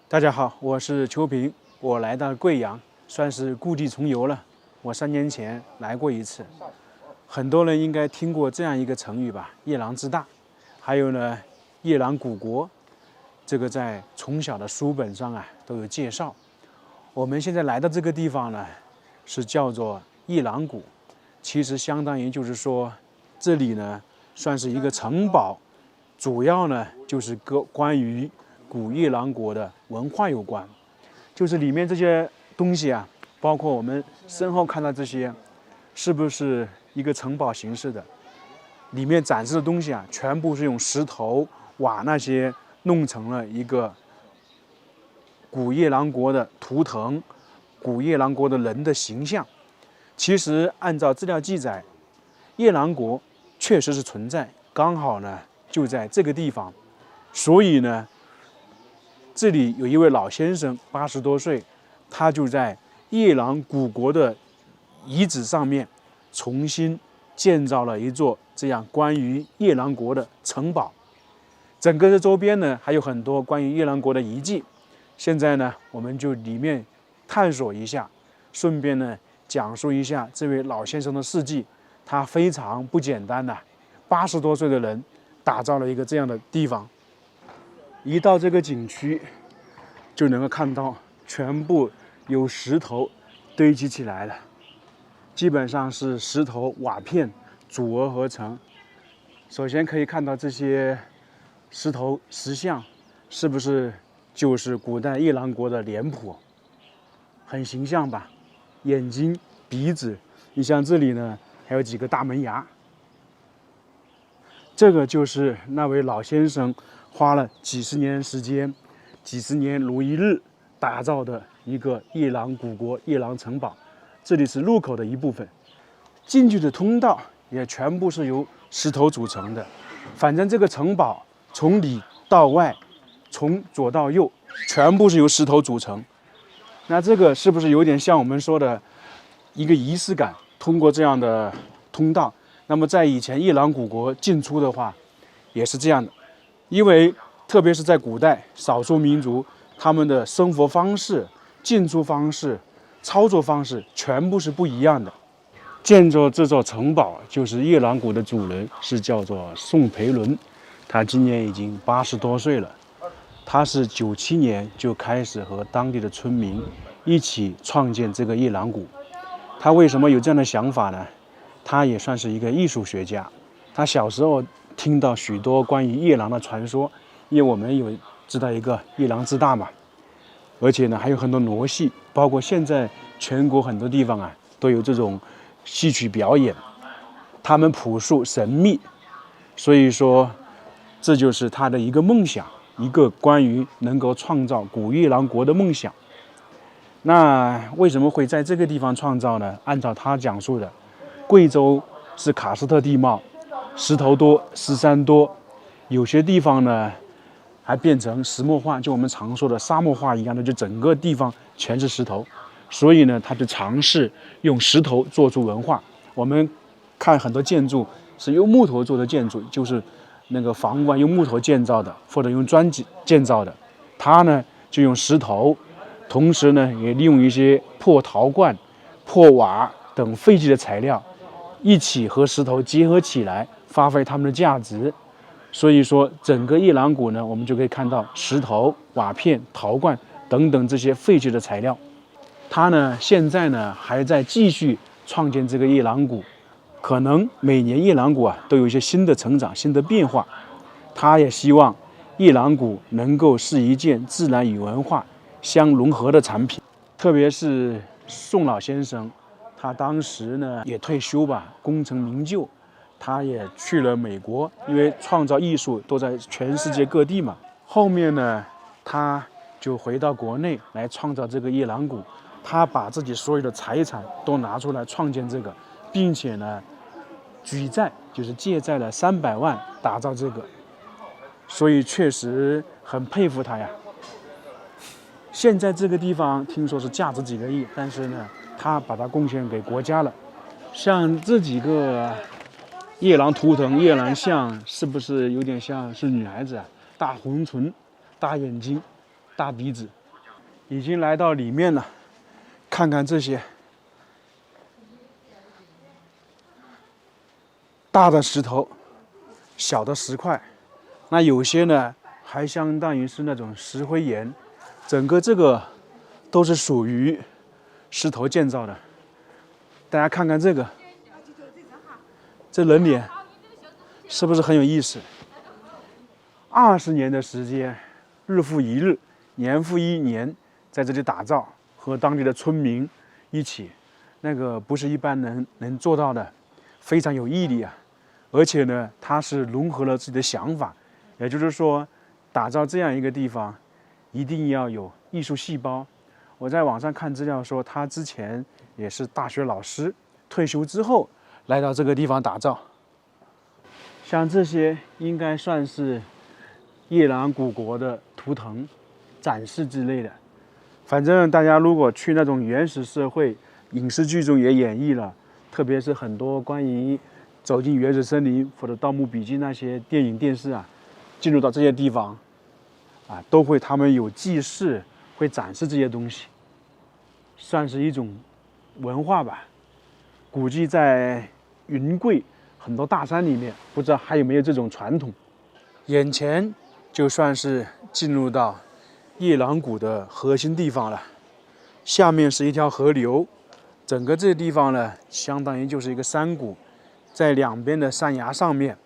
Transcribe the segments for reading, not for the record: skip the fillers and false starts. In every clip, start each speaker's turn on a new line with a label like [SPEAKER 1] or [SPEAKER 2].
[SPEAKER 1] 大家好，我是邱平，我来到贵阳，算是故地重游了。我3年前来过一次，很多人应该听过这样一个成语吧，夜郎自大。还有呢，夜郎古国，这个在从小的书本上都有介绍。我们现在来到这个地方呢，是叫做夜郎谷，其实相当于就是说，这里呢算是一个城堡，主要呢就是关于古夜郎国的文化有关，就是里面这些东西包括我们身后看到这些，是不是一个城堡形式的？里面展示的东西全部是用石头、瓦那些弄成了一个古夜郎国的图腾，古夜郎国的人的形象。其实按照资料记载，夜郎国确实是存在，刚好呢就在这个地方，所以呢，这里有一位老先生，80多岁，他就在夜郎古国的遗址上面重新建造了一座这样关于夜郎国的城堡。整个的周边呢还有很多关于夜郎国的遗迹。现在呢，我们就里面探索一下，顺便呢讲述一下这位老先生的事迹。他非常不简单，80多岁的人打造了一个这样的地方。一到这个景区，就能够看到全部由石头堆积起来的，基本上是石头瓦片组合而成。首先可以看到这些石头石像，是不是就是古代夜郎国的脸谱？很形象吧？眼睛、鼻子，你像这里呢，还有几个大门牙。这个就是那位老先生花了几十年时间，几十年如一日打造的一个夜郎古国夜郎城堡。这里是入口的一部分，进去的通道也全部是由石头组成的。反正这个城堡从里到外，从左到右，全部是由石头组成。那这个是不是有点像我们说的一个仪式感？通过这样的通道，那么在以前夜郎古国进出的话，也是这样的。因为特别是在古代，少数民族他们的生活方式、进出方式、操作方式全部是不一样的。建造这座城堡就是夜郎谷的主人，是叫做宋培伦，他今年已经80多岁了。他是97年就开始和当地的村民一起创建这个夜郎谷。他为什么有这样的想法呢？他也算是一个艺术学家。他小时候听到许多关于夜郎的传说，因为我们有知道一个夜郎自大嘛，而且呢还有很多傩戏，包括现在全国很多地方都有这种戏曲表演，他们朴素神秘，所以说这就是他的一个梦想，一个关于能够创造古夜郎国的梦想。那为什么会在这个地方创造呢？按照他讲述的，贵州是喀斯特地貌，石头多，石山多，有些地方呢还变成石墨化，就我们常说的沙漠化一样的，就整个地方全是石头。所以呢，他就尝试用石头做出文化。我们看很多建筑是用木头做的建筑，就是那个房屋用木头建造的，或者用砖建造的。他呢就用石头，同时呢也利用一些破陶罐、破瓦等废弃的材料，一起和石头结合起来，发挥它们的价值。所以说，整个夜郎谷呢，我们就可以看到石头、瓦片、陶罐等等这些废弃的材料。他呢现在呢还在继续创建这个夜郎谷，可能每年夜郎谷都有一些新的成长、新的变化。他也希望夜郎谷能够是一件自然与文化相融合的产品。特别是宋老先生，他当时呢也退休吧，功成名就，他也去了美国，因为创造艺术都在全世界各地嘛。后面呢，他就回到国内来创造这个夜郎谷。他把自己所有的财产都拿出来创建这个，并且呢，举债就是借债了300万打造这个，所以确实很佩服他呀。现在这个地方听说是价值几个亿，但是呢，他把它贡献给国家了。像这几个夜郎图腾、夜郎像，是不是有点像是女孩子大红唇、大眼睛？大鼻子，已经来到里面了。看看这些大的石头，小的石块，那有些呢还相当于是那种石灰岩，整个这个都是属于石头建造的。大家看看这个，这人脸是不是很有意思？20年的时间，日复一日，年复一年，在这里打造，和当地的村民一起，那个不是一般人能做到的，非常有毅力啊！而且呢，他是融合了自己的想法，也就是说，打造这样一个地方，一定要有艺术细胞。我在网上看资料说，他之前也是大学老师，退休之后来到这个地方打造。像这些应该算是夜郎古国的图腾展示之类的。反正大家如果去那种原始社会，影视剧中也演绎了，特别是很多关于走进原始森林或者《盗墓笔记》那些电影电视啊，进入到这些地方啊，都会他们有祭祀，会展示这些东西，算是一种文化吧。估计在云贵很多大山里面，不知道还有没有这种传统。眼前就算是进入到夜郎谷的核心地方了，下面是一条河流，整个这个地方呢，相当于就是一个山谷，在两边的山崖上面，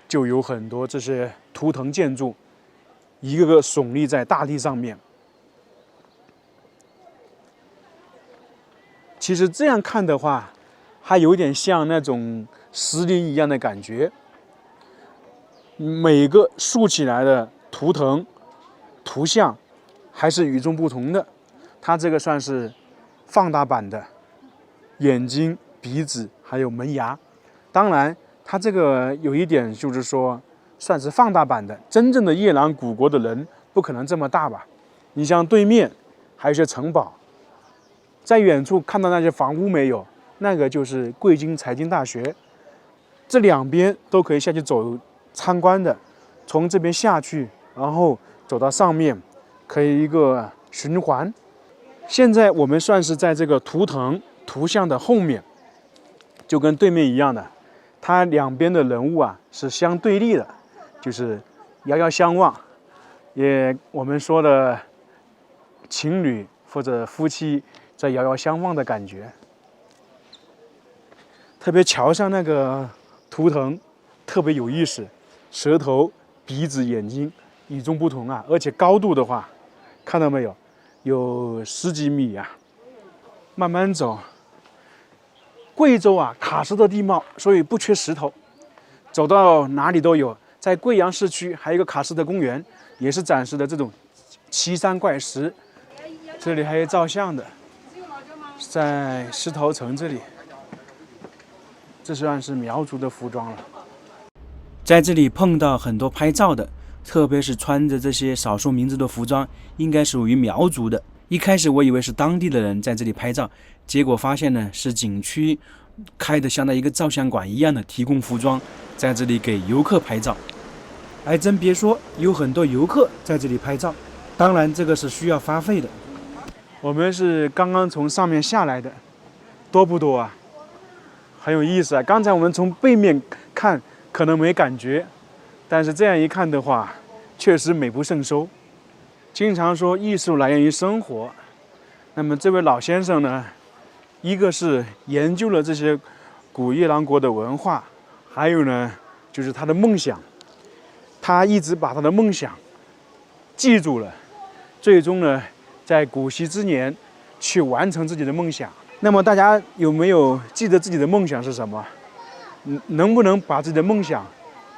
[SPEAKER 1] 就有很多这些图腾建筑，一个个耸立在大地上面。其实这样看的话，还有点像那种石林一样的感觉，每个竖起来的图腾、图像还是与众不同的。它这个算是放大版的眼睛、鼻子还有门牙。当然，它这个有一点就是说，算是放大版的。真正的夜郎古国的人不可能这么大吧？你像对面还有一些城堡，在远处看到那些房屋没有？那个就是贵京财经大学。这两边都可以下去走参观的，从这边下去，然后走到上面，可以一个循环。现在我们算是在这个图腾图像的后面，就跟对面一样的，它两边的人物啊是相对立的，就是遥遥相望，也我们说的情侣或者夫妻在遥遥相望的感觉。特别桥上那个图腾特别有意思，舌头、鼻子、眼睛与众不同啊！而且高度的话，看到没有，有10几米啊！慢慢走。贵州啊，喀斯特地貌，所以不缺石头，走到哪里都有。在贵阳市区还有一个喀斯特公园，也是展示的这种奇山怪石。这里还有照相的，在石头城这里。这算是苗族的服装了。在这里碰到很多拍照的，特别是穿着这些少数民族的服装，应该属于苗族的。一开始我以为是当地的人在这里拍照，结果发现呢是景区开的像那一个照相馆一样的，提供服装，在这里给游客拍照。还真别说，有很多游客在这里拍照，当然这个是需要发费的。我们是刚刚从上面下来的，多不多啊？很有意思啊！刚才我们从背面看可能没感觉，但是这样一看的话，确实美不胜收。经常说艺术来源于生活，那么这位老先生呢，一个是研究了这些古夜郎国的文化，还有呢就是他的梦想，他一直把他的梦想记住了，最终呢在古稀之年去完成自己的梦想。那么大家有没有记得自己的梦想是什么？能不能把自己的梦想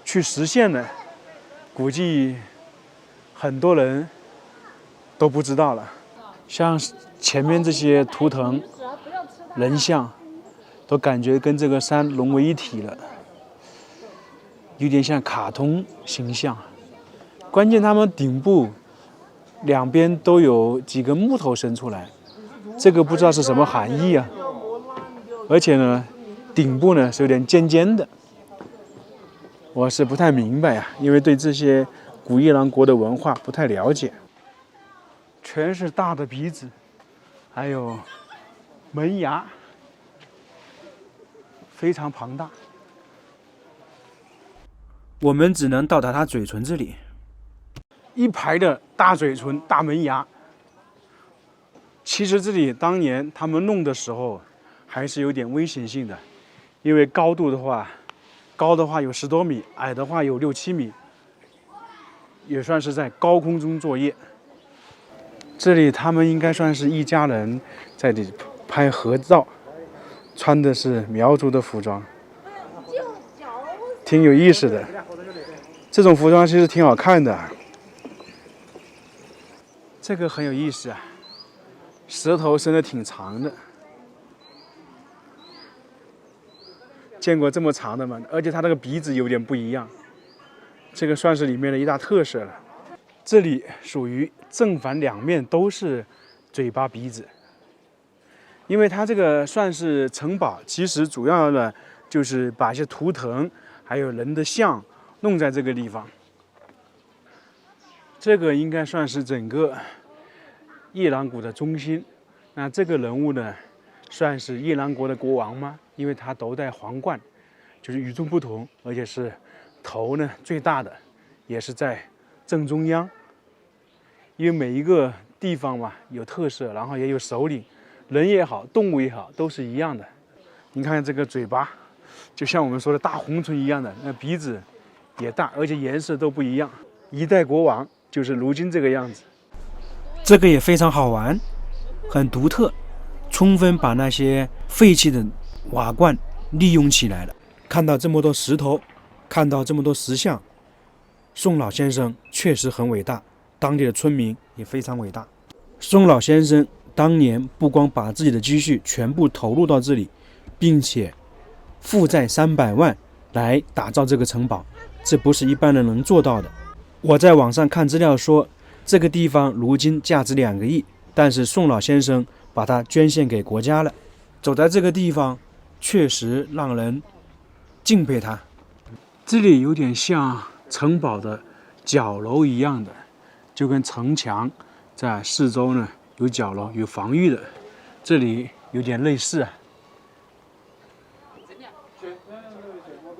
[SPEAKER 1] 去实现呢？估计很多人都不知道了。像前面这些图腾、人像，都感觉跟这个山融为一体了，有点像卡通形象。关键他们顶部两边都有几根木头伸出来。这个不知道是什么含义啊，而且呢，顶部呢是有点尖尖的，我是不太明白啊，因为对这些古夜郎国的文化不太了解。全是大的鼻子，还有门牙，非常庞大。我们只能到达它嘴唇这里，一排的大嘴唇、大门牙。其实这里当年他们弄的时候，还是有点危险性的，因为高度的话，高的话有10多米，矮的话有6、7米，也算是在高空中作业。这里他们应该算是一家人在这里拍合照，穿的是苗族的服装，挺有意思的。这种服装其实挺好看的。这个很有意思啊，舌头伸得挺长的。见过这么长的吗？而且它这个鼻子有点不一样，这个算是里面的一大特色了。这里属于正反两面都是嘴巴鼻子，因为它这个算是城堡，其实主要的就是把一些图腾还有人的像弄在这个地方。这个应该算是整个夜郎谷的中心。那这个人物呢，算是夜郎国的国王吗？因为他头戴皇冠，就是与众不同，而且是头呢最大的，也是在正中央。因为每一个地方嘛有特色，然后也有首领，人也好，动物也好，都是一样的。你看这个嘴巴，就像我们说的大红唇一样的，那鼻子也大，而且颜色都不一样。一代国王就是如今这个样子。这个也非常好玩，很独特，充分把那些废弃的瓦罐利用起来了。看到这么多石头，看到这么多石像，宋老先生确实很伟大，当地的村民也非常伟大。宋老先生当年不光把自己的积蓄全部投入到这里，并且负债300万来打造这个城堡，这不是一般人能做到的。我在网上看资料说，这个地方如今价值2个亿，但是宋老先生把它捐献给国家了。走在这个地方，确实让人敬佩他。这里有点像城堡的角楼一样的，就跟城墙在四周呢有角楼有防御的，这里有点类似啊，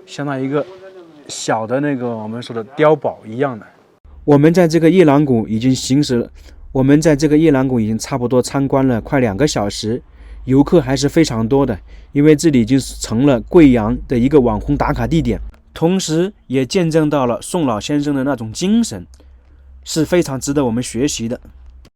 [SPEAKER 1] 相当于一个小的那个我们说的碉堡一样的。我们在这个夜郎谷已经差不多参观了快2个小时，游客还是非常多的，因为这里已经成了贵阳的一个网红打卡地点，同时也见证到了宋老先生的那种精神，是非常值得我们学习的。